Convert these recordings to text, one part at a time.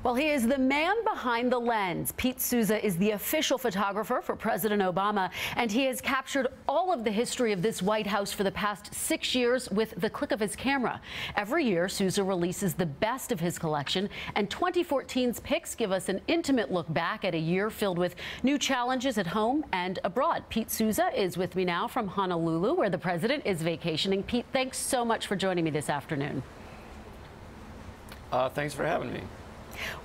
Well, he is the man behind the lens. Pete Souza is the official photographer for President Obama, and he has captured all of the history of this White House for the past 6 years with the click of his camera. Every year, Souza releases the best of his collection, and 2014's pics give us an intimate look back at a year filled with new challenges at home and abroad. Pete Souza is with me now from Honolulu, where the president is vacationing. Pete, thanks so much for joining me this afternoon. Thanks for having me.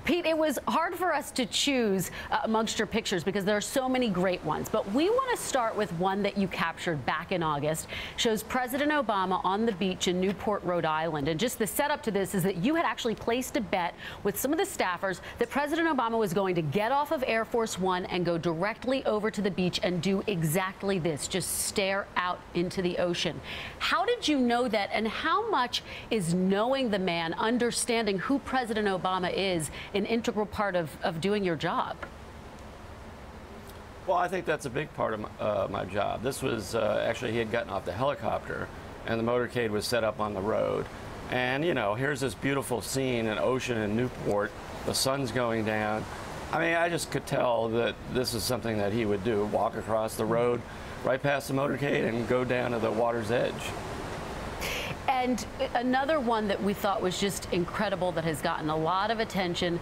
Pete, it was hard for us to choose amongst your pictures because there are so many great ones, but we want to start with one that you captured back in August. Shows President Obama on the beach in Newport, Rhode Island. And just the setup to this is that you had actually placed a bet with some of the staffers that President Obama was going to get off of Air Force One and go directly over to the beach and do exactly this, just stare out into the ocean. How did you know that, and how much is knowing the man, understanding who President Obama is, an integral part of doing your job? Well, I think that's a big part of my job. This was actually, he had gotten off the helicopter and the motorcade was set up on the road. And, you know, here's this beautiful scene, an ocean in Newport, the sun's going down. I mean, I just could tell that this is something that he would do, walk across the road right past the motorcade and go down to the water's edge. And another one that we thought was just incredible that has gotten a lot of attention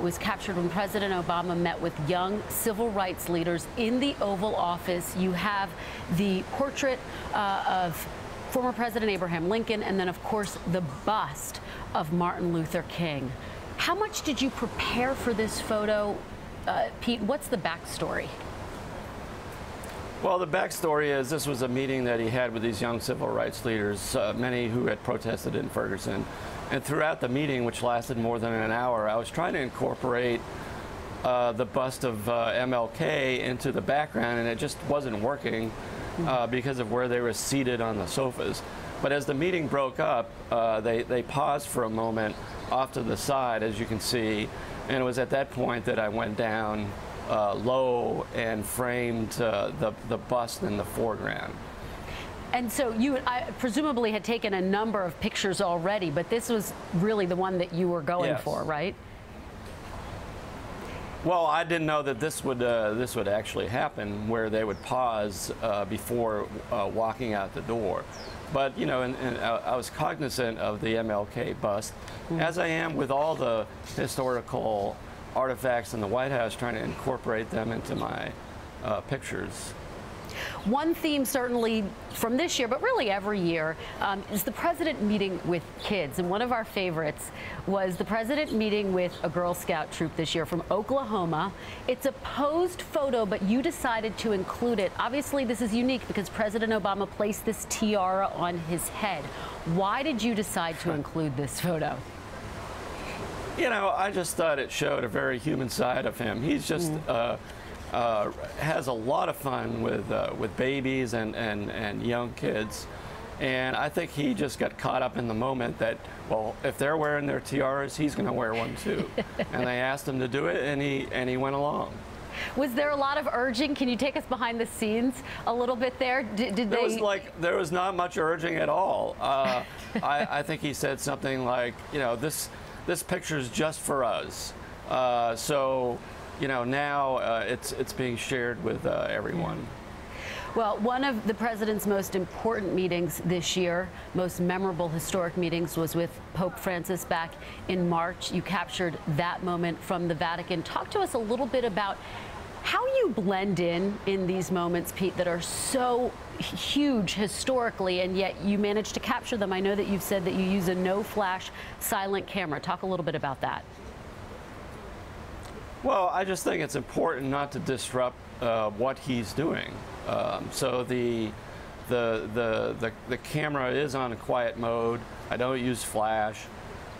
was captured when President Obama met with young civil rights leaders in the Oval Office. You have the portrait of former President Abraham Lincoln, and then, of course, the bust of Martin Luther King. How much did you prepare for this photo, Pete? What's the backstory? Well, the backstory is this was a meeting that he had with these young civil rights leaders, many who had protested in Ferguson. And throughout the meeting, which lasted more than an hour, I was trying to incorporate the bust of MLK into the background, and it just wasn't working because of where they were seated on the sofas. But as the meeting broke up, they paused for a moment off to the side, as you can see, and it was at that point that I went down low and framed the bust in the foreground. And so you presumably had taken a number of pictures already, but this was really the one that you were going for, right? Well, I didn't know that this would actually happen, where they would pause before walking out the door. But, you know, and I was cognizant of the MLK bust, as I am with all the historical artifacts in the White House, trying to incorporate them into my pictures. One theme certainly from this year, but really every year, is the president meeting with kids. And one of our favorites was the president meeting with a Girl Scout troop this year from Oklahoma. It's a posed photo, but you decided to include it. Obviously, this is unique because President Obama placed this tiara on his head. Why did you decide to include this photo? You know, I just thought it showed a very human side of him. He's just has a lot of fun with babies and young kids, and I think he just got caught up in the moment that, well, if they're wearing their tiaras, he's going to wear one too. And they asked him to do it, and he went along. Was there a lot of urging? Can you take us behind the scenes a little bit there? There was not much urging at all. I think he said something like, you know, this picture is just for us. So, you know, now it's being shared with everyone. Well, one of the president's most important meetings this year, most memorable historic meetings, was with Pope Francis back in March. You captured that moment from the Vatican. Talk to us a little bit about how you blend in these moments, Pete, that are so huge historically, and yet you manage to capture them. I know that you've said that you use a no-flash silent camera. Talk a little bit about that. Well, I just think it's important not to disrupt what he's doing. So the camera is on a quiet mode. I don't use flash,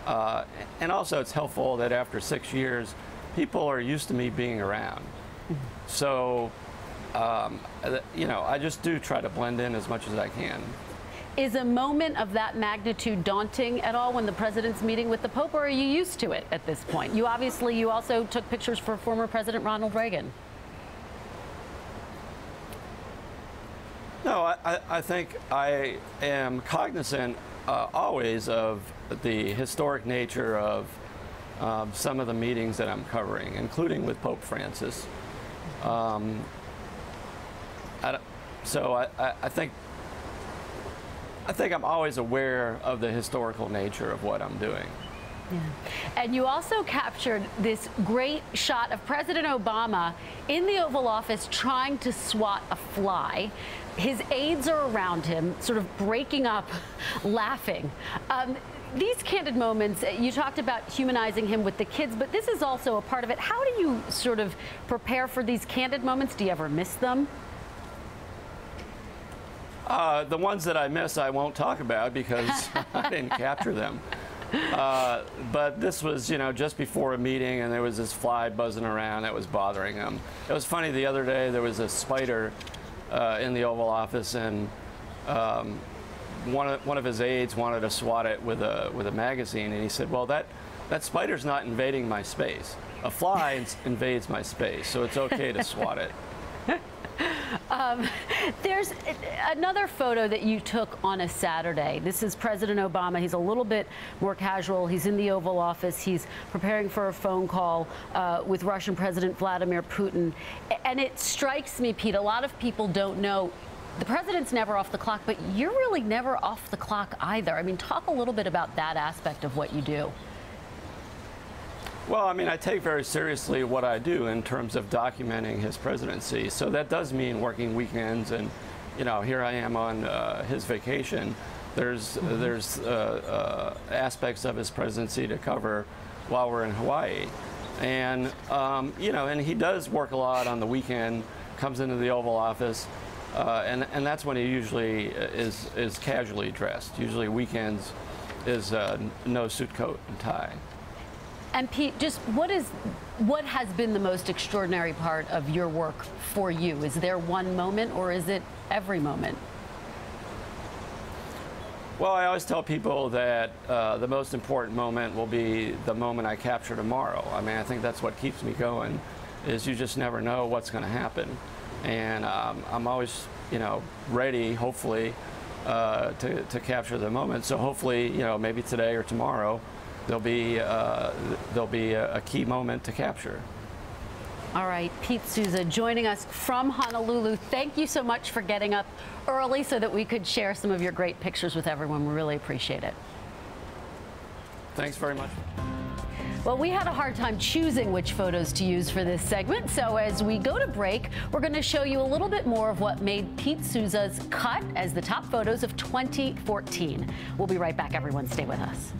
and also it's helpful that after 6 years, people are used to me being around. So, you know, I just do try to blend in as much as I can. Is a moment of that magnitude daunting at all when the president's meeting with the Pope, or are you used to it at this point? You also took pictures for former President Ronald Reagan. No, I think I am cognizant always of the historic nature of some of the meetings that I'm covering, including with Pope Francis. So I think I'm always aware of the historical nature of what I'm doing. Yeah. And you also captured this great shot of President Obama in the Oval Office trying to swat a fly. His aides are around him, sort of breaking up, laughing. These candid moments, you talked about humanizing him with the kids, but this is also a part of it. How do you sort of prepare for these candid moments? Do you ever miss them? The ones that I miss, I won't talk about because I didn't capture them. But this was, just before a meeting, and there was this fly buzzing around that was bothering him. It was funny, the other day there was a spider in the Oval Office, and one of his aides wanted to swat it with a magazine, and he said, well, that spider's not invading my space. A fly invades my space, so it's okay to swat it. There's another photo that you took on a Saturday. This is President Obama. He's a little bit more casual. He's in the Oval Office. He's preparing for a phone call with Russian President Vladimir Putin. And it strikes me, Pete, a lot of people don't know the president's never off the clock, but you're really never off the clock either. I mean, talk a little bit about that aspect of what you do. Well, I mean, I take very seriously what I do in terms of documenting his presidency. So that does mean working weekends, and here I am on his vacation. There's aspects of his presidency to cover while we're in Hawaii, and and he does work a lot on the weekend. Comes into the Oval Office, and that's when he usually is casually dressed. Usually weekends is no suit, coat, and tie. And Pete, just what has been the most extraordinary part of your work for you? Is there one moment, or is it every moment? Well, I always tell people that the most important moment will be the moment I capture tomorrow. I mean, I think that's what keeps me going, is you just never know what's going to happen. And I'm always, ready, hopefully, to capture the moment. So hopefully, maybe today or tomorrow, there'll be a key moment to capture. All right, Pete Souza joining us from Honolulu. Thank you so much for getting up early so that we could share some of your great pictures with everyone. We really appreciate it. Thanks very much. Well, we had a hard time choosing which photos to use for this segment, so as we go to break, we're going to show you a little bit more of what made Pete Souza's cut as the top photos of 2014. We'll be right back, everyone. Stay with us.